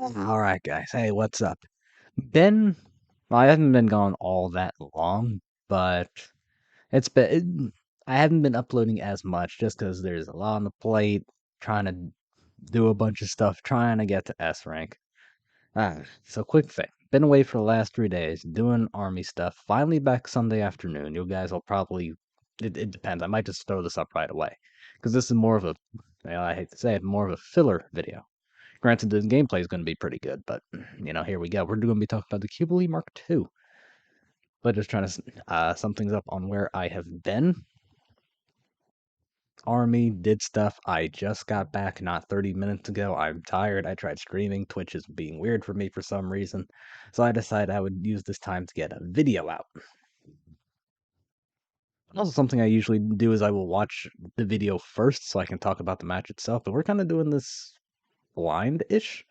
Alright, guys. Hey, what's up? Been, well, I haven't been gone all that long, but I haven't been uploading as much just because there's a lot on the plate, trying to do a bunch of stuff, trying to get to S rank. So quick thing. Been away for the last 3 days, doing army stuff. Finally back Sunday afternoon. You guys will probably, it depends. I might just throw this up right away. Because this is more of a, well, I hate to say it, more of a filler video. Granted, the gameplay is going to be pretty good, but here we go. We're going to be talking about the Qubeley Mark II. But just trying to sum things up on where I have been. Army did stuff. I just got back not 30 minutes ago. I'm tired. I tried streaming. Twitch is being weird for me for some reason. So I decided I would use this time to get a video out. Also, something I usually do is I will watch the video first so I can talk about the match itself. But we're kind of doing this blind-ish.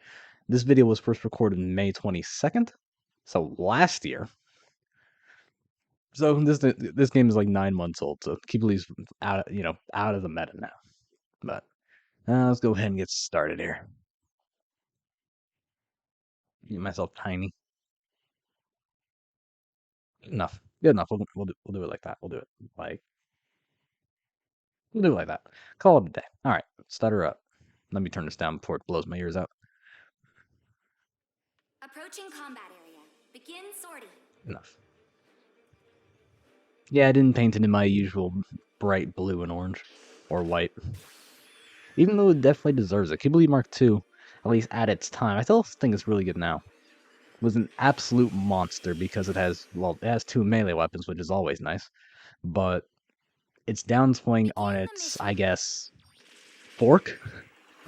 This video was first recorded May 22nd. So last year. So this game is like 9 months old, so Qubeley's out of the meta now. But let's go ahead and get started here. Get myself tiny. Good enough. Good enough. We'll do it like that. We'll do it like that. Call it a day. All right. Stutter up. Let me turn this down before it blows my ears out. Approaching combat area. Begin sortie. Enough. Yeah, I didn't paint it in my usual bright blue and orange. Or white. Even though it definitely deserves it. Qubeley Mark II, at least at its time, I still think it's really good now. Was an absolute monster because it has two melee weapons, which is always nice. But its downswing on its, I guess, fork,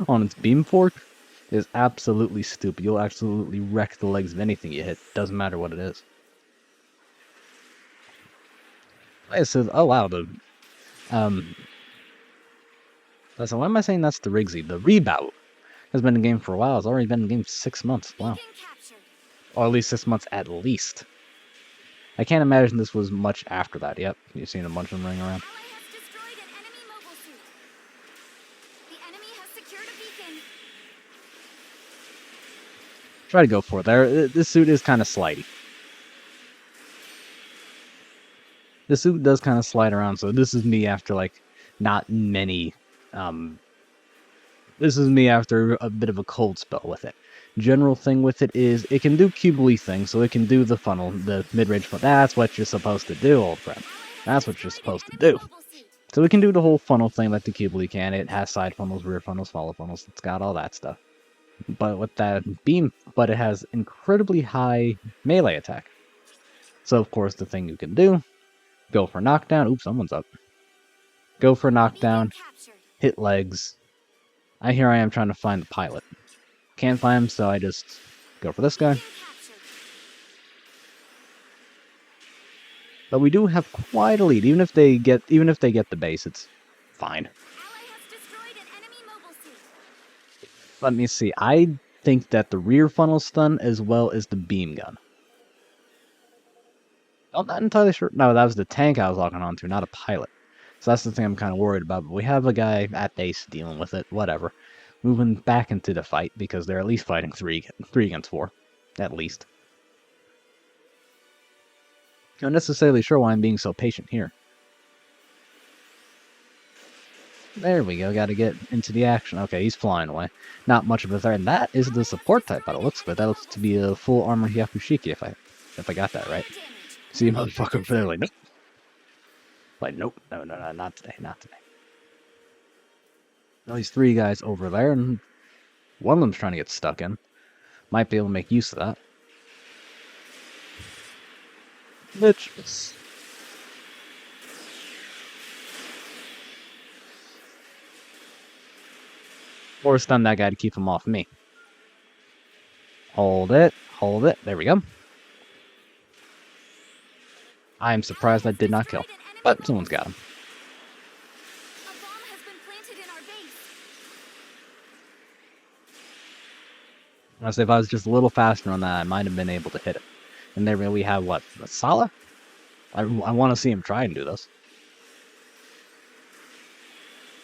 on its beam fork, is absolutely stupid. You'll absolutely wreck the legs of anything you hit. Doesn't matter what it is. It says, oh wow, so why am I saying that's the Rigsy? The Rebout has been in the game for a while. It's already been in the game 6 months. Wow. Or at least 6 months at least. I can't imagine this was much after that. Yep, you've seen a bunch of them running around. Try to go for it there. This suit is kind of slidey. The suit does kind of slide around, so this is me after, like, not many, this is me after a bit of a cold spell with it. General thing with it is, it can do Qubeley things, so it can do the funnel, the mid-range funnel. That's what you're supposed to do, old friend. That's what you're supposed to do. So it can do the whole funnel thing like the Qubeley can. It has side funnels, rear funnels, follow funnels. It's got all that stuff. But with that beam, it has incredibly high melee attack. So of course the thing you can do, go for knockdown. Oops, someone's up. Go for knockdown, hit legs. Here I am trying to find the pilot. Can't find him, so I just go for this guy. But we do have quite a lead. Even if they get the base, it's fine. Let me see. I think that the rear funnel stun as well as the beam gun. I'm not entirely sure. No, that was the tank I was locking onto, not a pilot. So that's the thing I'm kind of worried about. But we have a guy at base dealing with it. Whatever. Moving back into the fight because they're at least fighting 3 against 4. At least. Not necessarily sure why I'm being so patient here. There we go, gotta get into the action. Okay, he's flying away. Not much of a threat. And that is the support type, but it looks good. That looks to be a full armor Hyakushiki if I got that right. See a motherfucker over there like, nope. Like, nope, no, not today, not today. Well, these 3 guys over there, and one of them's trying to get stuck in. Might be able to make use of that. Bitch. Or stun that guy to keep him off me. Hold it. There we go. I am surprised that did not kill. But someone's got him. I say if I was just a little faster on that, I might have been able to hit it. And there we have what? Masala? I want to see him try and do this.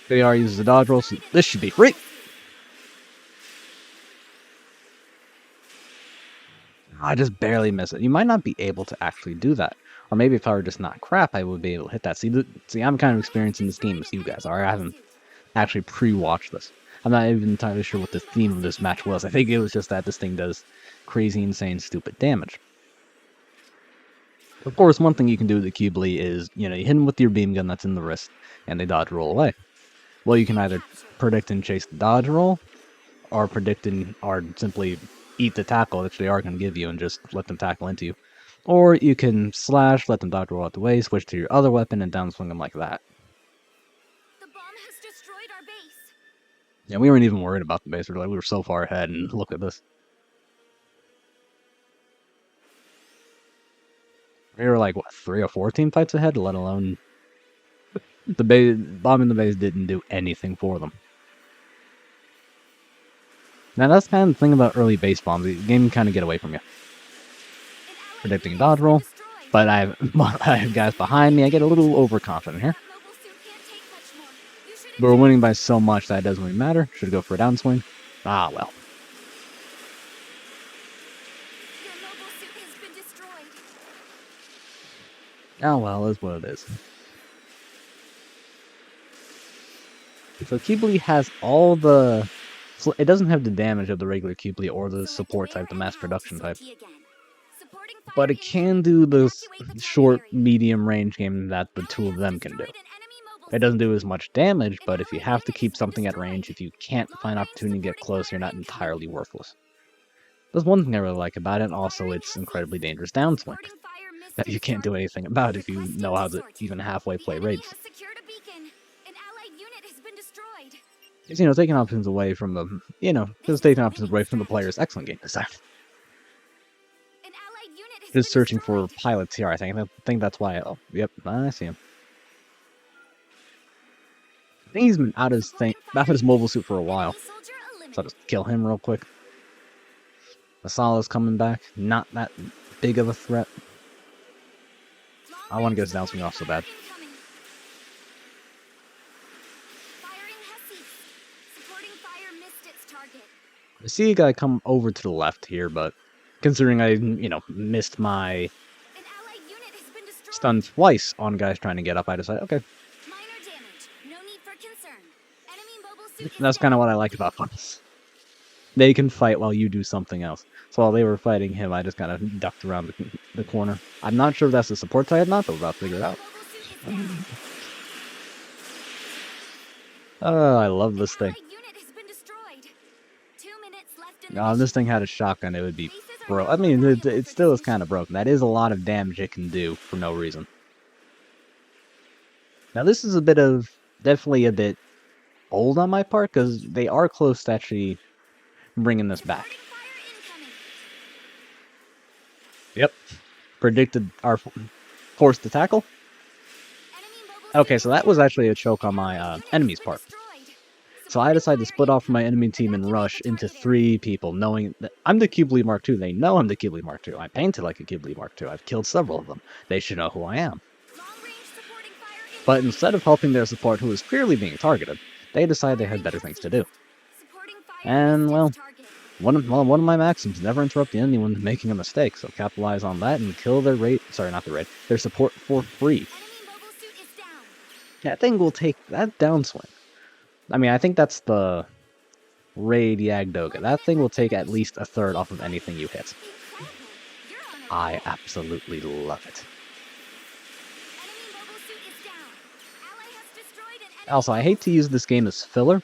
KR uses the dodge roll, so this should be free. I just barely miss it. You might not be able to actually do that. Or maybe if I were just not crap, I would be able to hit that. See, I'm kind of experiencing this game as you guys are. I haven't actually pre-watched this. I'm not even entirely sure what the theme of this match was. I think it was just that this thing does crazy, insane, stupid damage. Of course, one thing you can do with the Qubeley is, you hit them with your beam gun that's in the wrist, and they dodge roll away. Well, you can either predict and chase the dodge roll, or simply eat the tackle that they are going to give you and just let them tackle into you. Or you can slash, let them dodge roll out the way, switch to your other weapon, and downswing them like that. The bomb has destroyed our base. Yeah, we weren't even worried about the base. We were so far ahead, and look at this. We were like, what, 3 or 4 team fights ahead, let alone the base. Bombing the base didn't do anything for them. Now, that's kind of the thing about early base bombs. The game can kind of get away from you. Predicting dodge roll, but I have guys behind me. I get a little overconfident here. But we're winning by so much that it doesn't really matter. Should go for a downswing. Ah, well. Oh, well, is what it is. So Qubeley has all the... It doesn't have the damage of the regular Qubeley or the support type, the mass production type. But it can do the short, medium range game that the two of them can do. It doesn't do as much damage, but if you have to keep something at range, if you can't find opportunity to get close, you're not entirely worthless. That's one thing I really like about it, and also its incredibly dangerous downswing that you can't do anything about if you know how to even halfway play raids. Because, taking options away from the, just taking options away from the player's excellent game design. Just searching for pilots here, I think. I think that's why. Oh, yep, I see him. I think he's been out of his mobile suit for a while. So I'll just kill him real quick. Masala's coming back. Not that big of a threat. I want to get his downswing off so bad. I see a guy come over to the left here, but considering I, missed my stun twice on guys trying to get up, I decided, okay. That's kind of what I like about funnels. They can fight while you do something else. So while they were fighting him, I just kind of ducked around the corner. I'm not sure if that's the support side or not, but we're about to figure it out. Oh, I love this thing. If this thing had a shotgun, it would be broke. I mean, it still is kind of broken. That is a lot of damage it can do for no reason. Now, this is definitely a bit old on my part, because they are close to actually bringing this back. Yep. Predicted our forced to tackle. Okay, so that was actually a choke on my enemy's part. So I decided to split off from my enemy team and rush into 3 people, knowing that I'm the Qubeley Mark II. They know I'm the Qubeley Mark II. I painted like a Qubeley Mark II. I've killed several of them. They should know who I am. But instead of helping their support, who was clearly being targeted, they decided they had better things to do. And, well, one of my maxims, never interrupt the enemy when making a mistake, so capitalize on that and kill their their support for free. That thing will take that downswing. I mean, I think that's the Raid Yagdoga. That thing will take at least a third off of anything you hit. I absolutely love it. Also, I hate to use this game as filler,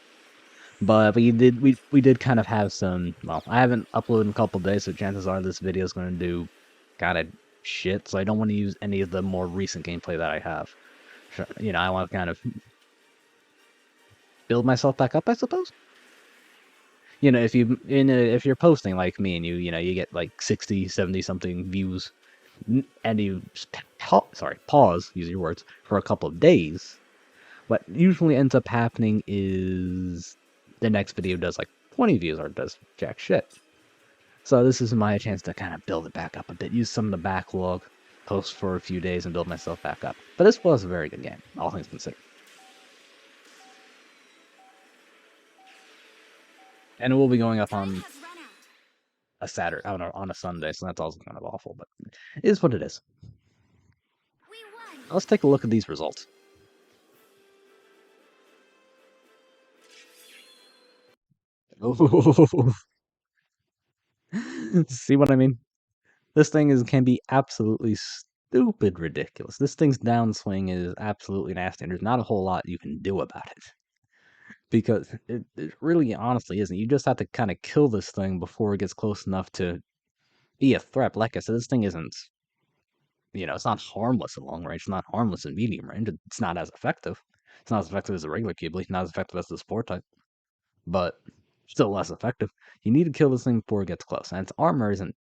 but we did kind of have some. Well, I haven't uploaded in a couple days, so chances are this video is going to do kind of shit. So I don't want to use any of the more recent gameplay that I have. I want to kind of build myself back up, I suppose. If you're posting like me and you get like 60, 70 something views, and you pause, use your words, for a couple of days, what usually ends up happening is the next video does like 20 views or does jack shit. So this is my chance to kind of build it back up a bit, use some of the backlog, post for a few days and build myself back up. But this was a very good game, all things considered. And we'll be going up on... a Saturday on a Sunday, so that's also kind of awful. But it is what it is. We won. Let's take a look at these results. See what I mean? This thing can be absolutely stupid ridiculous. This thing's downswing is absolutely nasty, and there's not a whole lot you can do about it. Because it really honestly isn't. You just have to kind of kill this thing before it gets close enough to be a threat. Like I said, this thing isn't, it's not harmless at long range. It's not harmless at medium range. It's not as effective. It's not as effective as the regular Qubeley. Not as effective as the Sport type, but still less effective. You need to kill this thing before it gets close. And its armor isn't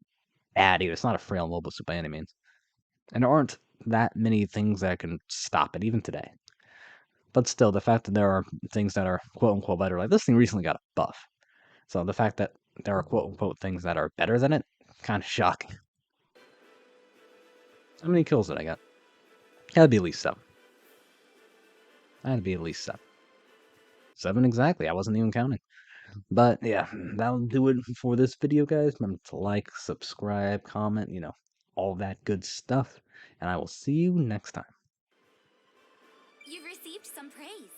bad either. It's not a frail mobile suit by any means. And there aren't that many things that can stop it, even today. But still, the fact that there are things that are quote unquote better, like this thing recently got a buff. So the fact that there are quote unquote things that are better than it, kind of shocking. How many kills did I get? Had to be at least 7. Had to be at least 7. 7 exactly. I wasn't even counting. But yeah, that'll do it for this video, guys. Remember to like, subscribe, comment, all that good stuff. And I will see you next time. You've received some praise.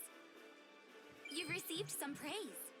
You've received some praise.